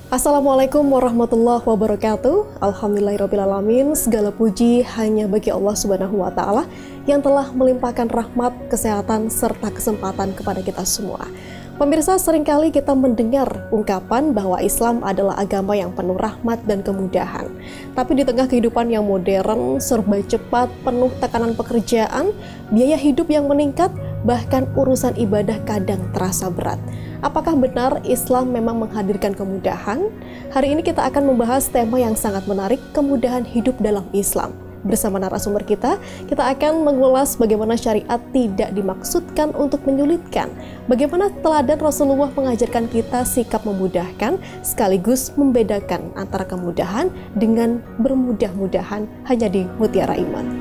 Assalamualaikum warahmatullahi wabarakatuh. Alhamdulillahirrabbilalamin. Segala puji hanya bagi Allah Subhanahu wa Ta'ala yang telah melimpahkan rahmat, kesehatan, serta kesempatan kepada kita semua. Pemirsa, seringkali kita mendengar ungkapan bahwa Islam adalah agama yang penuh rahmat dan kemudahan. Tapi di tengah kehidupan yang modern, serba cepat, penuh tekanan pekerjaan, biaya hidup yang meningkat, bahkan urusan ibadah kadang terasa berat. Apakah benar Islam memang menghadirkan kemudahan? Hari ini kita akan membahas tema yang sangat menarik, kemudahan hidup dalam Islam. Bersama narasumber kita akan mengulas bagaimana syariat tidak dimaksudkan untuk menyulitkan, bagaimana teladan Rasulullah mengajarkan kita sikap memudahkan, sekaligus membedakan antara kemudahan dengan bermudah-mudahan hanya di Mutiara Iman.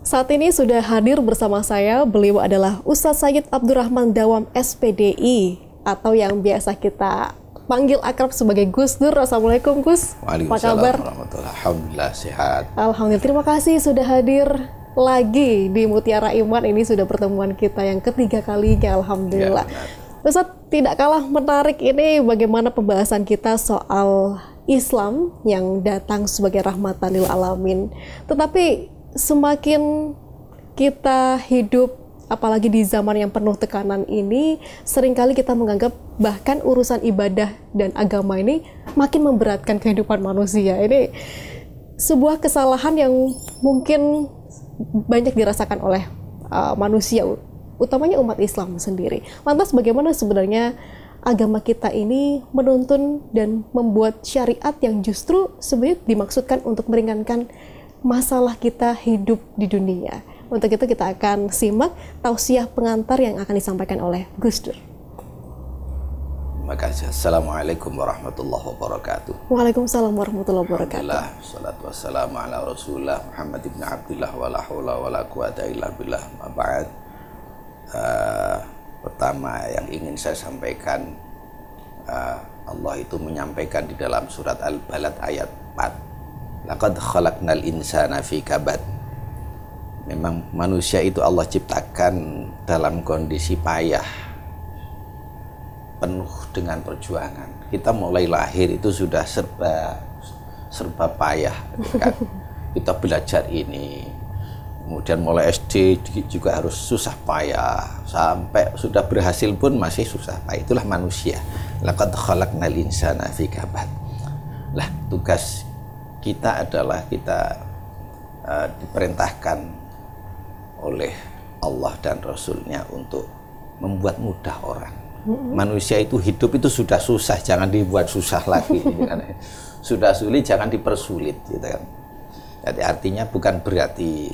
Saat ini sudah hadir bersama saya, beliau adalah Ustadz Sayyid Abdurrahman Dawam SPDI, atau yang biasa kita panggil akrab sebagai Gus Dur. Assalamualaikum Gus, apa kabar? Alhamdulillah sehat. Alhamdulillah, terima kasih sudah hadir lagi di Mutiara Iman. Ini sudah pertemuan kita yang ketiga kalinya, Alhamdulillah. Ya, Ustadz, tidak kalah menarik ini bagaimana pembahasan kita soal Islam yang datang sebagai rahmatan lil alamin. Tetapi semakin kita hidup, apalagi di zaman yang penuh tekanan ini, seringkali kita menganggap bahkan urusan ibadah dan agama ini makin memberatkan kehidupan manusia. Ini sebuah kesalahan yang mungkin banyak dirasakan oleh manusia, utamanya umat Islam sendiri. Lantas bagaimana sebenarnya agama kita ini menuntun dan membuat syariat yang justru sebenarnya dimaksudkan untuk meringankan masalah kita hidup di dunia. Untuk itu kita akan simak tausiah pengantar yang akan disampaikan oleh Gus Dur. Terima kasih. Assalamualaikum warahmatullahi wabarakatuh. Waalaikumsalam warahmatullahi wabarakatuh. Alhamdulillah, salatu wassalamu ala rasulullah Muhammad ibn Abdullah wa la hawla wa la quwata illa billah ma ba'd. Pertama yang ingin saya sampaikan, Allah itu menyampaikan di dalam surat Al-Balad ayat 4. Laqad khalaqnal insana fi kabad. Memang manusia itu Allah ciptakan dalam kondisi payah, penuh dengan perjuangan. Kita mulai lahir itu sudah serba payah, kan? Kita belajar ini, kemudian mulai SD juga harus susah payah, sampai sudah berhasil pun masih susah payah. Itulah manusia. Laqad khalaqnal insana fi kabad. Lah, tugas kita adalah diperintahkan oleh Allah dan Rasulnya untuk membuat mudah orang. Manusia itu hidup itu sudah susah, jangan dibuat susah lagi. Sudah sulit, jangan dipersulit, gitu kan. Jadi artinya bukan berarti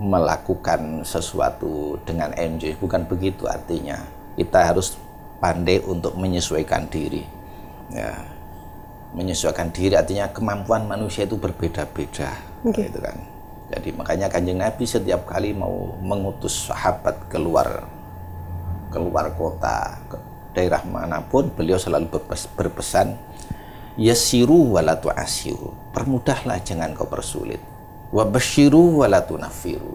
melakukan sesuatu dengan enjoy, bukan begitu artinya. Kita harus pandai untuk menyesuaikan diri. Ya. Menyesuaikan diri artinya kemampuan manusia itu berbeda-beda, gitu kan. Jadi makanya Kanjeng Nabi setiap kali mau mengutus sahabat keluar kota, ke daerah manapun, beliau selalu berpesan, yassiru wala tu'assiru, permudahlah jangan kau persulit, wa basyiru wala tunaffiru,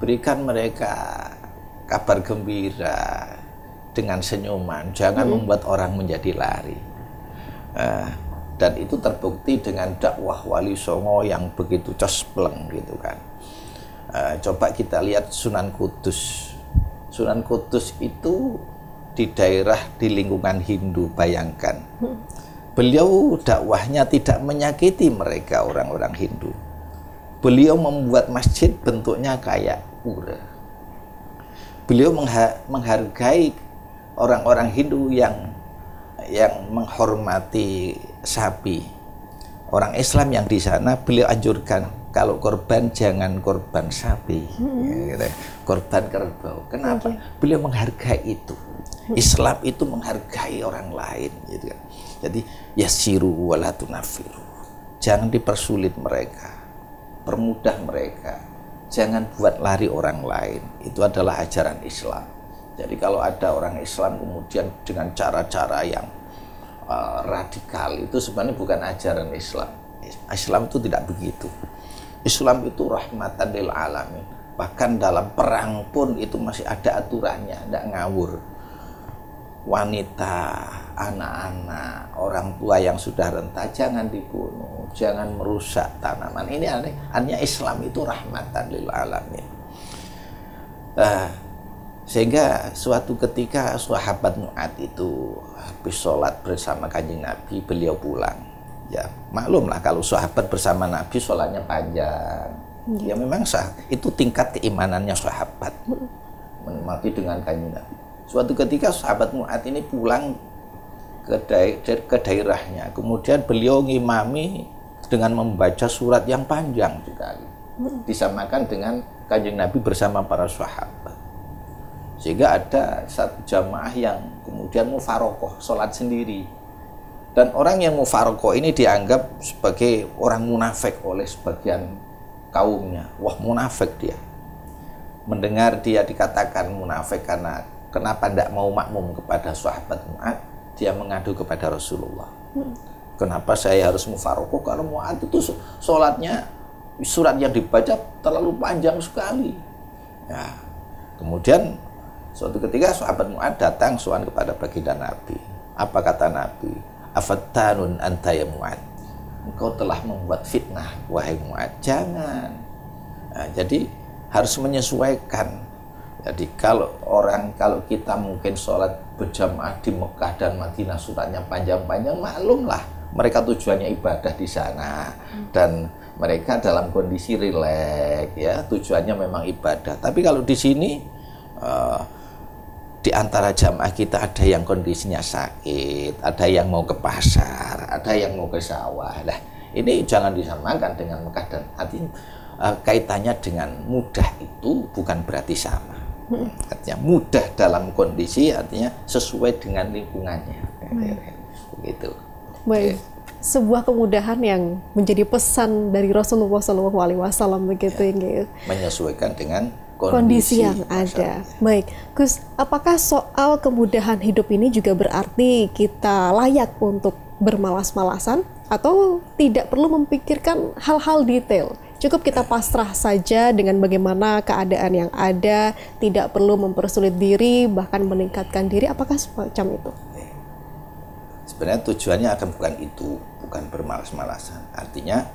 berikan mereka kabar gembira dengan senyuman, jangan membuat orang menjadi lari. Dan itu terbukti dengan dakwah Wali Songo yang begitu cospleng, gitu kan. Coba kita lihat Sunan Kudus. Sunan Kudus itu di daerah di lingkungan Hindu, bayangkan. Beliau dakwahnya tidak menyakiti mereka orang-orang Hindu. Beliau membuat masjid bentuknya kayak pura. Beliau menghargai orang-orang Hindu yang menghormati sapi. Orang Islam yang di sana beliau anjurkan kalau korban jangan korban sapi, korban kerbau. Kenapa? Beliau menghargai itu. Islam itu menghargai orang lain, gitu kan. Jadi yassiru wala tunaffiru. Jangan dipersulit mereka, permudah mereka. Jangan buat lari orang lain. Itu adalah ajaran Islam. Jadi kalau ada orang Islam kemudian dengan cara-cara yang radikal, itu sebenarnya bukan ajaran Islam. Islam itu tidak begitu. Islam itu rahmatan lil alamin. Bahkan dalam perang pun itu masih ada aturannya, tidak ngawur. Wanita, anak-anak, orang tua yang sudah renta jangan dibunuh, jangan merusak tanaman. Ini artinya Islam itu rahmatan lil alamin. Sehingga suatu ketika sahabat Mu'adz itu habis sholat bersama Kanjeng Nabi, beliau pulang. Ya maklumlah kalau sahabat bersama Nabi sholatnya panjang. Ya memang sah, itu tingkat keimanannya sahabat menikmati dengan Kanjeng Nabi. Suatu ketika sahabat Mu'adz ini pulang ke daerahnya, kemudian beliau ngimami dengan membaca surat yang panjang sekali, disamakan dengan Kanjeng Nabi bersama para sahabat. Sehingga ada satu jamaah yang kemudian mufarokoh, sholat sendiri. Dan orang yang mufarokoh ini dianggap sebagai orang munafik oleh sebagian kaumnya. Wah, munafik dia. Mendengar dia dikatakan munafik karena kenapa tidak mau makmum kepada sahabat Mu'adz, dia mengadu kepada Rasulullah. Kenapa saya harus mufarokoh? Karena Mu'adz itu sholatnya, surat yang dibaca terlalu panjang sekali. Ya. Kemudian suatu ketika sahabat Mu'adz datang sowan kepada baginda Nabi. Apa kata Nabi? Afattanun anta ya Mu'adz. Engkau telah membuat fitnah, wahai Mu'adz. Jangan. Nah, jadi harus menyesuaikan. Jadi kalau kita mungkin sholat berjamaah di Mekah dan Madinah suratnya panjang-panjang, maklumlah mereka tujuannya ibadah di sana dan mereka dalam kondisi rileks, ya tujuannya memang ibadah. Tapi kalau di sini di antara jamaah kita ada yang kondisinya sakit, ada yang mau ke pasar, ada yang mau ke sawah. Nah, ini jangan disamakan dengan Mekah dan artinya kaitannya dengan mudah itu bukan berarti sama. Artinya mudah dalam kondisi artinya sesuai dengan lingkungannya. Begitu. Baik. Sebuah kemudahan yang menjadi pesan dari Rasulullah SAW begitu ya. Menyesuaikan dengan kondisi yang ada. Baik, Gus, apakah soal kemudahan hidup ini juga berarti kita layak untuk bermalas-malasan atau tidak perlu memikirkan hal-hal detail? Cukup kita pasrah saja dengan bagaimana keadaan yang ada, tidak perlu mempersulit diri, bahkan meningkatkan diri. Apakah semacam itu? Sebenarnya tujuannya akan bukan itu, bukan bermalas-malasan. Artinya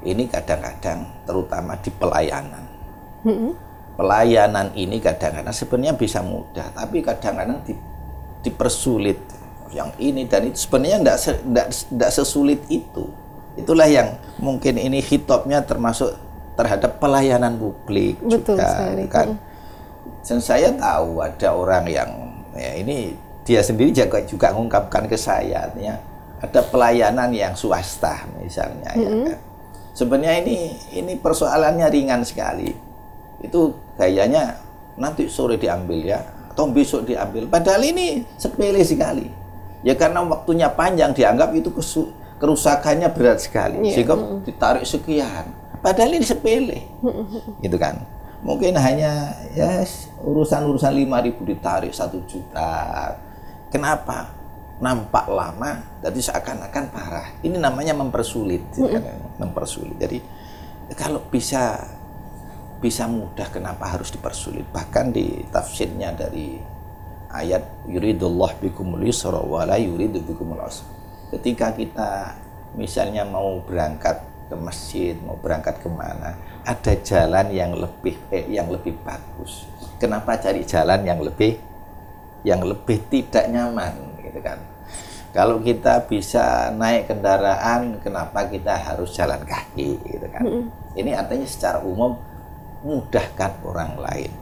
ini kadang-kadang terutama di pelayanan. Pelayanan ini kadang-kadang sebenarnya bisa mudah, tapi kadang-kadang dipersulit yang ini dan itu sebenarnya tidak sesulit itu. Itulah yang mungkin ini hitopnya termasuk terhadap pelayanan publik. Betul juga sekali. kan. Dan saya tahu ada orang yang ya ini dia sendiri juga mengungkapkan ke saya, artinya ada pelayanan yang swasta misalnya. Ya kan. Sebenarnya ini persoalannya ringan sekali. Itu kayaknya nanti sore diambil ya, atau besok diambil. Padahal ini sepele sekali. Ya karena waktunya panjang dianggap itu kerusakannya berat sekali. Sehingga ditarik sekian. Padahal ini sepele. Gitu kan. Mungkin hanya ya urusan-urusan 5.000 ditarik 1 juta. Kenapa? Nampak lama, jadi seakan-akan parah. Ini namanya mempersulit. Mempersulit. Jadi kalau bisa mudah, kenapa harus dipersulit? Bahkan di tafsirnya dari ayat yuridullah bikumul yusra wa la yuridu bikumul usra. Ketika kita misalnya mau berangkat ke masjid, mau berangkat kemana, ada jalan yang lebih bagus. Kenapa cari jalan yang lebih tidak nyaman, gitu kan? Kalau kita bisa naik kendaraan, kenapa kita harus jalan kaki, gitu kan? Ini artinya secara umum mudahkan orang lain.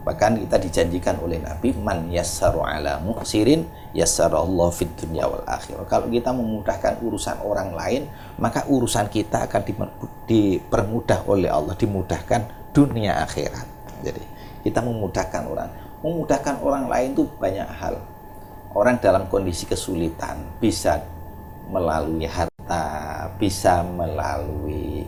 Bahkan kita dijanjikan oleh Nabi, man yassaru ala mu'sirin yassarallahu fid dunya wal akhirah. Kalau kita memudahkan urusan orang lain, maka urusan kita akan dipermudah oleh Allah, dimudahkan dunia akhirat. Jadi kita memudahkan orang lain itu banyak hal. Orang dalam kondisi kesulitan bisa melalui harta, bisa melalui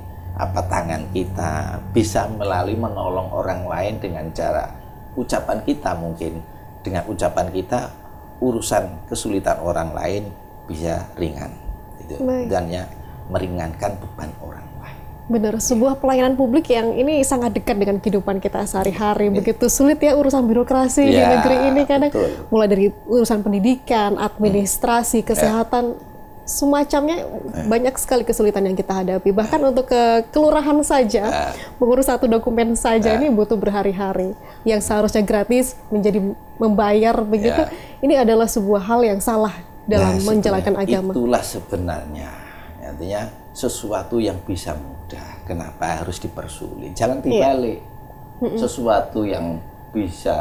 tangan kita, bisa melalui menolong orang lain dengan cara ucapan kita. Mungkin dengan ucapan kita urusan kesulitan orang lain bisa ringan gitu. Dan ya meringankan beban orang lain. Benar, sebuah pelayanan publik yang ini sangat dekat dengan kehidupan kita sehari-hari. Begitu sulit ya urusan birokrasi di negeri ini kadang, mulai dari urusan pendidikan, administrasi, kesehatan, semacamnya banyak sekali kesulitan yang kita hadapi. Bahkan untuk ke kelurahan saja, mengurus satu dokumen saja ini butuh berhari-hari. Yang seharusnya gratis menjadi membayar begitu. Ini adalah sebuah hal yang salah dalam menjalankan agama. Itulah sebenarnya, artinya sesuatu yang bisa mudah, kenapa harus dipersulit? Jangan dibalik. Sesuatu yang bisa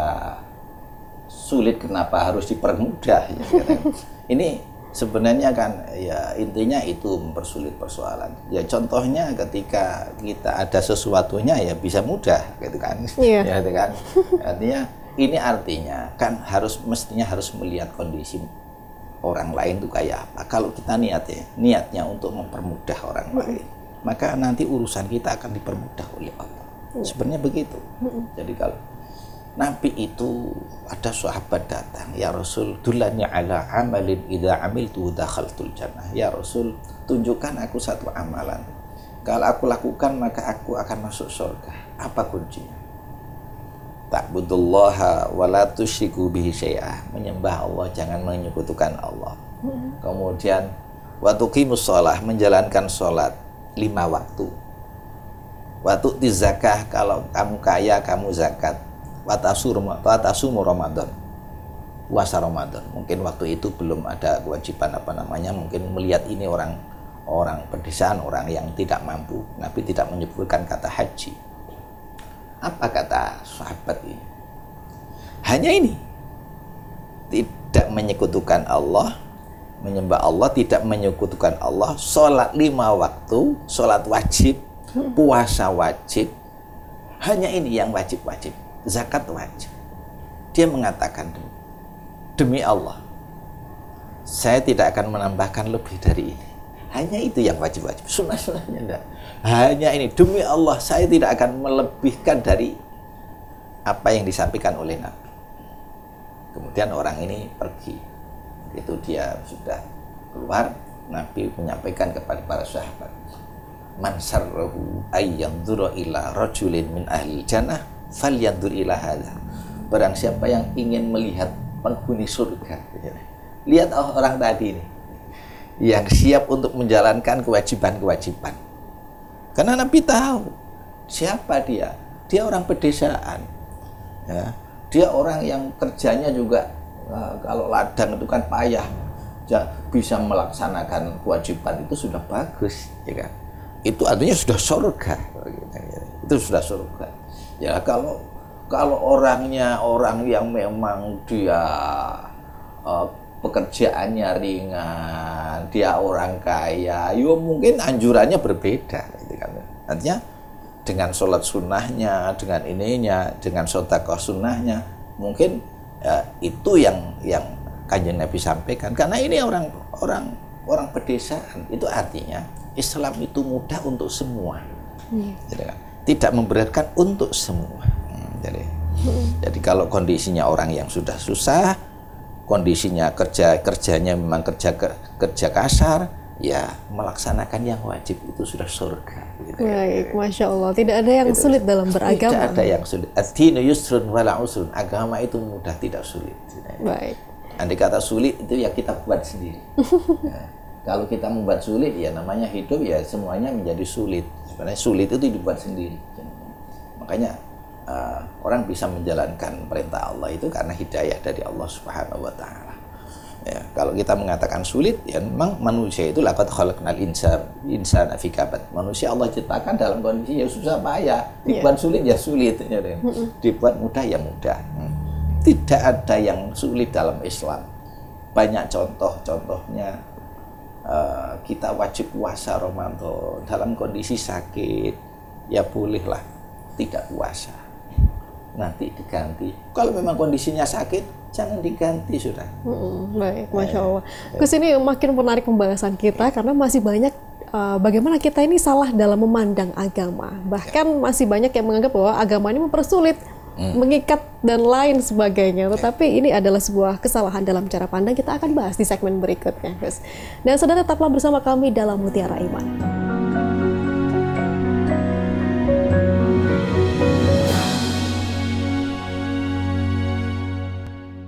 sulit, kenapa harus dipermudah? Ya, ini sebenarnya kan, ya intinya itu mempersulit persoalan. Ya contohnya ketika kita ada sesuatunya ya bisa mudah, gitu kan? Ya, gitu kan? Artinya ini artinya kan mestinya harus melihat kondisi orang lain itu kayak apa. Kalau kita niatnya untuk mempermudah orang lain, maka nanti urusan kita akan dipermudah oleh Allah. Sebenarnya begitu. Jadi kalau Nabi itu ada sahabat datang, ya Rasul, dullani ala amalin idza amiltu dakhaltul jannah. Ya Rasul, tunjukkan aku satu amalan. Kalau aku lakukan maka aku akan masuk surga. Apa kuncinya? Ta'budullaha wa la tusyriku bihi syai'ah. Menyembah Allah, jangan menyekutukan Allah. Kemudian wa tuqimus shalah, menjalankan salat 5 waktu. Wa tu'ti zakah, kalau kamu kaya kamu zakat. Wa tasumu Ramadan, puasa Ramadan. Mungkin waktu itu belum ada kewajiban mungkin melihat ini orang pedesaan, orang yang tidak mampu. Nabi tidak menyebutkan kata haji. Apa kata sahabat ini? Hanya ini, tidak menyekutukan Allah, menyembah Allah, tidak menyekutukan Allah, sholat 5 waktu, sholat wajib, puasa wajib, hanya ini yang wajib-wajib, zakat wajib. Dia mengatakan, demi Allah, saya tidak akan menambahkan lebih dari ini. Hanya itu yang wajib-wajib, sunnah-sunnahnya enggak. Hanya ini, demi Allah, saya tidak akan melebihkan dari apa yang disampaikan oleh Nabi. Kemudian orang ini pergi. Itu dia sudah keluar, Nabi menyampaikan kepada para sahabat, man sarrahu ayyanzura ila rajulin min ahli jannah falyanzur ila hadza. Barang siapa yang ingin melihat penghuni surga, lihat orang tadi ini yang siap untuk menjalankan kewajiban-kewajiban. Karena Nabi tahu siapa dia. Dia orang pedesaan. Ya. Dia orang yang kerjanya juga kalau ladang itu kan payah. Bisa melaksanakan kewajiban itu sudah bagus, ya kan? Itu artinya sudah surga. Itu sudah surga. Ya kalau orangnya orang yang memang dia pekerjaannya ringan, dia orang kaya, yo mungkin anjurannya berbeda, gitu kan. Artinya dengan sholat sunnahnya, dengan ininya, dengan sedekah sunnahnya, mungkin itu yang Kanjeng Nabi sampaikan. Karena ini orang pedesaan, itu artinya Islam itu mudah untuk semua, gitu kan? Tidak memberatkan untuk semua. Jadi kalau kondisinya orang yang sudah susah, kondisinya kerjanya memang kerja kasar, ya melaksanakan yang wajib itu sudah surga. Gitu. Baik, Masya Allah. Tidak ada yang sulit dalam beragama. Tidak ada yang sulit. Ad-dinu yusrun wala usrun. Agama itu mudah, tidak sulit. Baik. Andai kata sulit itu ya kita buat sendiri. Ya. Kalau kita membuat sulit, ya namanya hidup ya semuanya menjadi sulit. Sebenarnya sulit itu dibuat sendiri. Makanya orang bisa menjalankan perintah Allah itu karena hidayah dari Allah Subhanahu wa taala. Ya, kalau kita mengatakan sulit, ya memang manusia itu laqad khalaqnal insana fi kabad. Manusia Allah ciptakan dalam kondisi ya susah payah. Dibuat sulit ya sulit, ya, dibuat mudah ya mudah. Tidak ada yang sulit dalam Islam. Banyak contohnya. Kita wajib puasa Ramadan dalam kondisi sakit, ya bolehlah tidak puasa. Nanti diganti. Kalau memang kondisinya sakit, jangan diganti sudah. Baik, Masya Allah. Kesini makin menarik pembahasan kita karena masih banyak bagaimana kita ini salah dalam memandang agama. Bahkan masih banyak yang menganggap bahwa agama ini mempersulit, mengikat dan lain sebagainya. Tetapi ini adalah sebuah kesalahan dalam cara pandang. Kita akan bahas di segmen berikutnya, Gus. Dan saudara tetaplah bersama kami dalam Mutiara Iman.